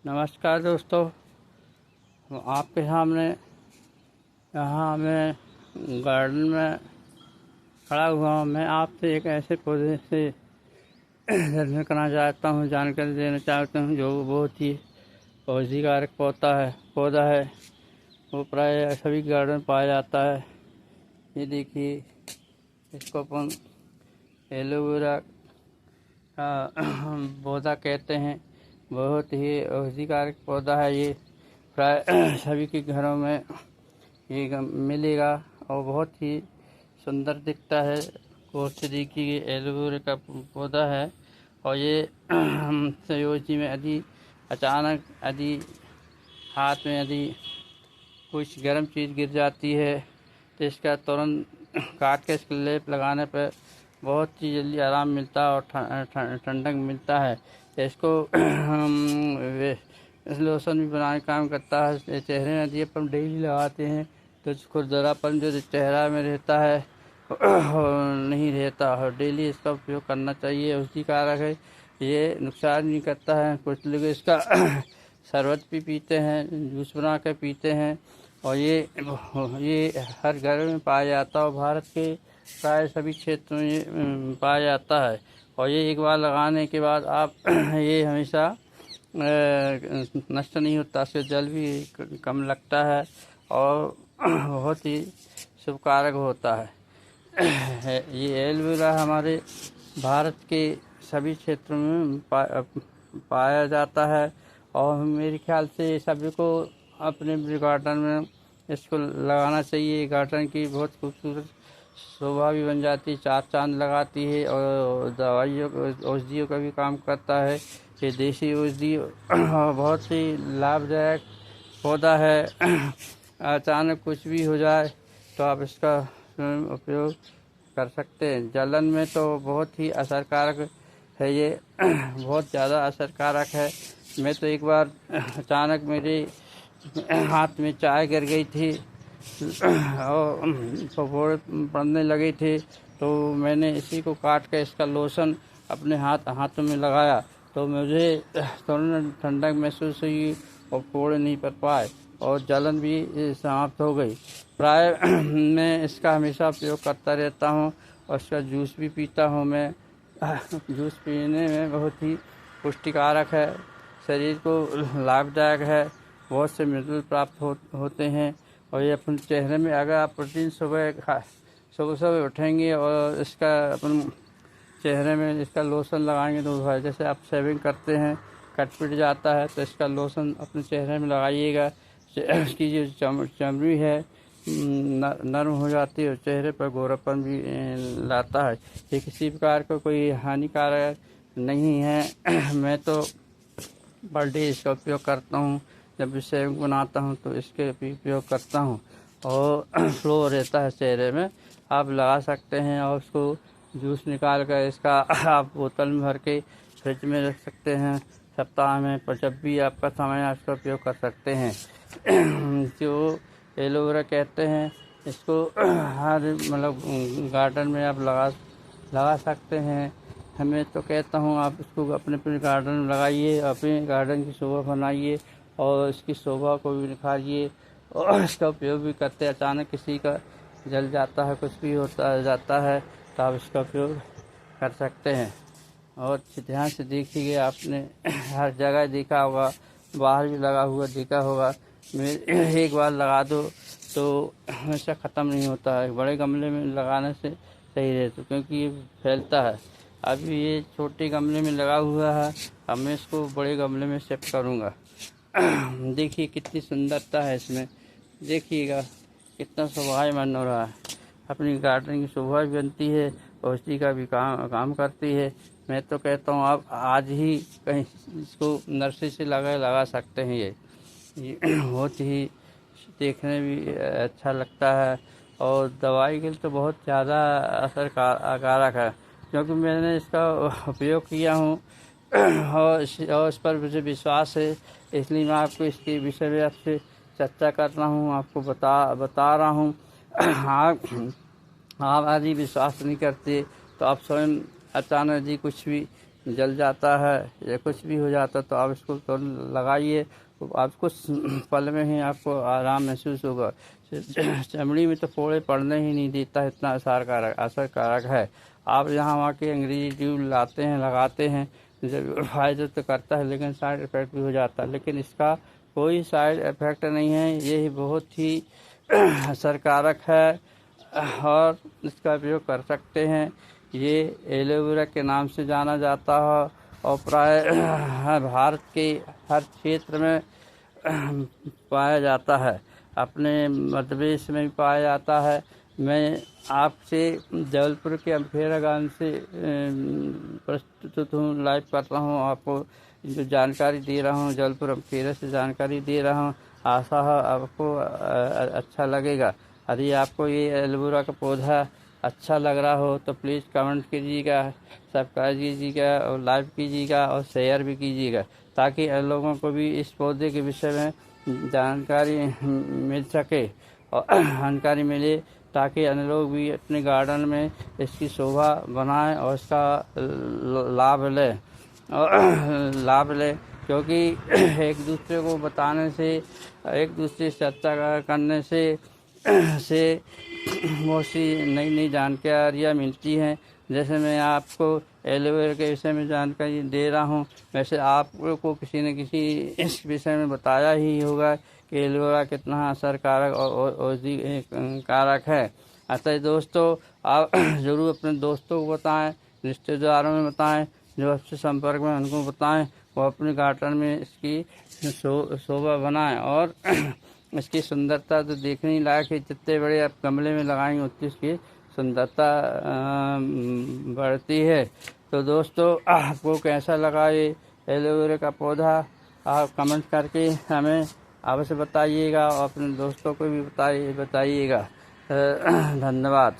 नमस्कार दोस्तों, आपके सामने यहाँ मैं गार्डन में खड़ा हुआ हूँ। मैं आपसे एक ऐसे पौधे से दर्शन करना चाहता हूँ, जानकारी देना चाहता हूँ जो बहुत ही औषधिकारक पौधा है। वो प्राय सभी गार्डन में पाया जाता है। ये देखिए, इसको अपन एलोवेरा का पौधा कहते हैं। बहुत ही औषधिकारक पौधा है ये। प्राय सभी के घरों में ये मिलेगा और बहुत ही सुंदर दिखता है। बहुत देखिए, ये एलोवेरा का पौधा है और ये संयोजी में यदि अचानक हाथ में यदि कुछ गर्म चीज़ गिर जाती है तो इसका तुरंत काट के इसका लेप लगाने पर बहुत ही जल्दी आराम मिलता है और ठंडक मिलता है। इसको लोशन भी बनाने का काम करता है। चेहरे में यदि अपन डेली लगाते हैं तो खुरदरापन जो चेहरा में रहता है नहीं रहता और डेली इसका उपयोग करना चाहिए। उसी कारक है, ये नुकसान नहीं करता है। कुछ लोग इसका शरबत भी पीते हैं, जूस बना कर पीते हैं और ये हर घर में पाया जाता है और भारत के प्राय सभी क्षेत्रों में पाया जाता है। और ये एक बार लगाने के बाद आप ये हमेशा नष्ट नहीं होता। इससे जल भी कम लगता है और बहुत ही शुभकारक होता है। ये एलोवेरा हमारे भारत के सभी क्षेत्रों में पाया जाता है और मेरे ख्याल से सभी को अपने गार्डन में इसको लगाना चाहिए। गार्डन की बहुत खूबसूरत शोभा भी बन जाती है, चार चांद लगाती है और दवाइयों औषधियों का भी काम करता है। ये देसी औषधि बहुत ही लाभदायक पौधा है। अचानक कुछ भी हो जाए तो आप इसका उपयोग कर सकते हैं। जलन में तो बहुत ही असरकारक है ये, बहुत ज़्यादा असरकारक है। मैं तो एक बार अचानक मेरे हाथ में चाय गिर गई थी और फफोड़े पड़ने लगे थे, तो मैंने इसी को काट कर इसका लोशन अपने हाथों में लगाया तो मुझे तुरंत ठंडक महसूस हुई और फोड़े नहीं पड़ पाए और जलन भी समाप्त हो गई। प्राय मैं इसका हमेशा उपयोग करता रहता हूँ और इसका जूस भी पीता हूँ मैं। जूस पीने में बहुत ही पुष्टिकारक है, शरीर को लाभदायक है, बहुत से मिनरल प्राप्त होते हैं। और ये अपन चेहरे में अगर आप प्रतिदिन सुबह उठेंगे और इसका अपन चेहरे में इसका लोशन लगाएंगे तो जैसे आप शेविंग करते हैं कट पिट जाता है तो इसका लोशन अपने चेहरे में लगाइएगा। इसकी जो चमड़ी है नरम हो जाती है और चेहरे पर गोरापन भी लाता है। ये किसी प्रकार का कोई हानिकारक नहीं है। मैं तो पर डे इसका उपयोग करता हूँ। जब भी शेविंग बनाता हूँ तो इसके भी उपयोग करता हूँ और फ्लो रहता है चेहरे में। आप लगा सकते हैं और उसको जूस निकाल कर इसका आप बोतल में भर के फ्रिज में रख सकते हैं। सप्ताह में पर जब भी आपका समय आप इसका उपयोग कर सकते हैं। जो एलोवेरा कहते हैं इसको हर मतलब गार्डन में आप लगा सकते हैं। मैं तो कहता हूँ आप इसको अपने गार्डन में लगाइए, अपने गार्डन की शोभा बनाइए और इसकी शोभा को भी निखारिए और इसका उपयोग भी करते। अचानक किसी का जल जाता है, कुछ भी जाता है तो आप इसका उपयोग कर सकते हैं। और ध्यान से देखिए, आपने हर जगह देखा होगा, बाहर भी लगा हुआ देखा होगा। एक बार लगा दो तो हमेशा ख़त्म नहीं होता है। बड़े गमले में लगाने से सही रहता क्योंकि ये फैलता है। अभी ये छोटे गमले में लगा हुआ है, अब मैं इसको बड़े गमले में शिफ्ट करूँगा। देखिए कितनी सुंदरता है इसमें, देखिएगा कितना शोभायमान हो रहा है। अपनी गार्डन की शोभा भी बनती है, औषधि का भी काम करती है। मैं तो कहता हूँ आप आज ही कहीं इसको नर्सरी से लगा सकते हैं। ये बहुत ही देखने भी अच्छा लगता है और दवाई के लिए तो बहुत ज़्यादा असरकारक है क्योंकि मैंने इसका उपयोग किया हूँ और इस पर मुझे विश्वास है। इसलिए मैं आपको इसके विषय में आपसे चर्चा कर रहा हूँ, आपको बता रहा हूँ। आप यदि विश्वास नहीं करते तो आप स्वयं अचानक यदि कुछ भी जल जाता है या कुछ भी हो जाता तो आप इसको तो लगाइए, तो आपको पल में ही आपको आराम महसूस होगा। चमड़ी में तो फोड़े पड़ने ही नहीं देता, इतना असरकारक है। आप यहाँ वहाँ के अंग्रेजी ट्यूब लाते हैं, लगाते हैं, जब फायदा तो करता है लेकिन साइड इफ़ेक्ट भी हो जाता है, लेकिन इसका कोई साइड इफ़ेक्ट नहीं है। ये बहुत ही असरकारक है और इसका उपयोग कर सकते हैं। ये एलोवेरा के नाम से जाना जाता है और प्राय भारत के हर क्षेत्र में पाया जाता है, अपने मध्य प्रदेश में भी पाया जाता है। मैं आपसे जबलपुर के अम्फेरा गांव से प्रस्तुत हूँ, लाइव कर रहा हूँ, आपको जो जानकारी दे रहा हूँ जबलपुर अम्फेरा से जानकारी दे रहा हूँ। आशा है आपको अच्छा लगेगा। यदि आपको ये एलोवेरा का पौधा अच्छा लग रहा हो तो प्लीज़ कमेंट कीजिएगा, सब्सक्राइब कीजिएगा और लाइक कीजिएगा और शेयर भी कीजिएगा, ताकि लोगों को भी इस पौधे के विषय में जानकारी मिल सके और जानकारी मिले, ताकि अन्य लोग भी अपने गार्डन में इसकी शोभा बनाएं और इसका लाभ लें। क्योंकि एक दूसरे को बताने से, एक दूसरे से चर्चा करने से बहुत सी नई नई जानकारियाँ मिलती हैं। जैसे मैं आपको एलोवेरा के विषय में जानकारी दे रहा हूँ, वैसे आपको किसी न किसी इस विषय में बताया ही होगा कि एलोवेरा कितना असरकारक और औषधि कारक है। अतः दोस्तों, आप ज़रूर अपने दोस्तों को बताएं, रिश्तेदारों में बताएं, जो आपसे संपर्क में उनको बताएं, वो अपने गार्डन में इसकी शोभा बनाएं और इसकी सुंदरता तो देखने लायक है। जितने बड़े आप गमले में लगाएंगे उतनी इसकी सुंदरता बढ़ती है। तो दोस्तों, आपको कैसा लगा ये एलोवेरा का पौधा, आप कमेंट करके हमें अवश्य बताइएगा और अपने दोस्तों को भी बताइएगा। धन्यवाद।